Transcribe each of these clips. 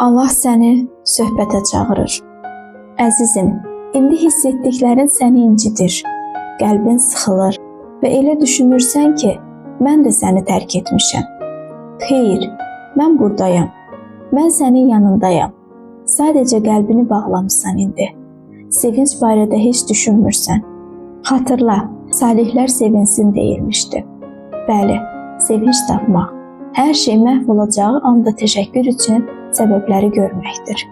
Allah səni söhbətə çağırır. Əzizim, indi hiss etdiklərin səni incidir. Qəlbin sıxılır və elə düşünürsən ki, mən də səni tərk etmişəm. Xeyr, mən buradayam. Mən sənin yanındayam. Sadəcə qəlbini bağlamısan indi. Sevinç barədə heç düşünmürsən. Xatırla, salihlər sevinsin deyilmişdi. Bəli, sevinç tapmaq, hər şey məhv olacağı anda təşəkkür üçün səbəbləri görməkdir.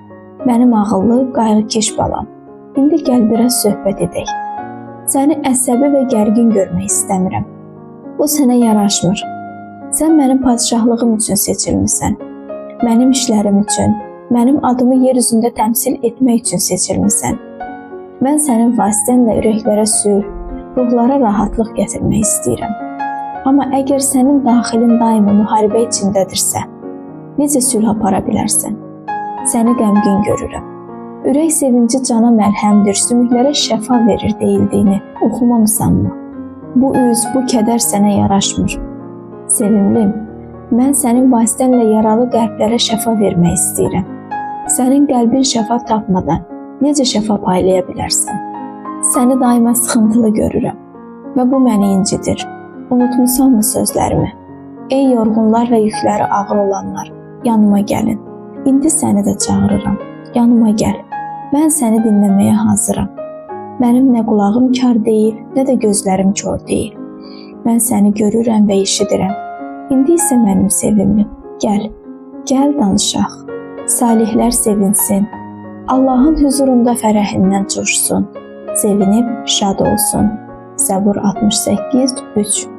Mənim ağıllı, qayğıkeş balam, indi gəl biraz söhbət edək. Səni əsəbi və gərgin görmək istəmirəm. Bu sənə yaraşmır. Sən mənim padişahlığım üçün seçilmisən. Mənim işlərim üçün, mənim adımı yer üzündə təmsil etmək üçün seçilmisən. Mən sənin vasitənlə ürəklərə sülh, ruhlara rahatlıq gətirmək istəyirəm. Amma əgər sənin daxilin daima müharibə içindədirsə, necə sülh apara bilərsən? Səni qəmgin görürəm. Ürək sevinci cana məlhəmdir, sümüklərə şəfa verir deyildiyini oxumamısanmı? Bu üz, bu kədər sənə yaraşmır. Sevimlim, mən sənin vasitənlə yaralı qəlblərə şəfa vermək istəyirəm. Sənin qəlbin şəfa tapmadan necə şəfa paylaya bilərsən? Səni daima sıxıntılı görürəm və bu məni incidir. Unutmusanmı sözlərimi? Ey yorğunlar və yükləri ağır olanlar, yanıma gəlin. İndi səni də çağırıram. Yanıma gəl. Mən səni dinləməyə hazıram. Mənim nə qulağım kar deyil, nə də gözlərim kör deyil. Mən səni görürəm və eşidirəm. İndi isə mənim sevimlim, gəl. Gəl danışaq. Salihlər sevinsin. Allahın huzurunda fərəhindən coşsun. Sevinib şad olsun. Zəbur 68:3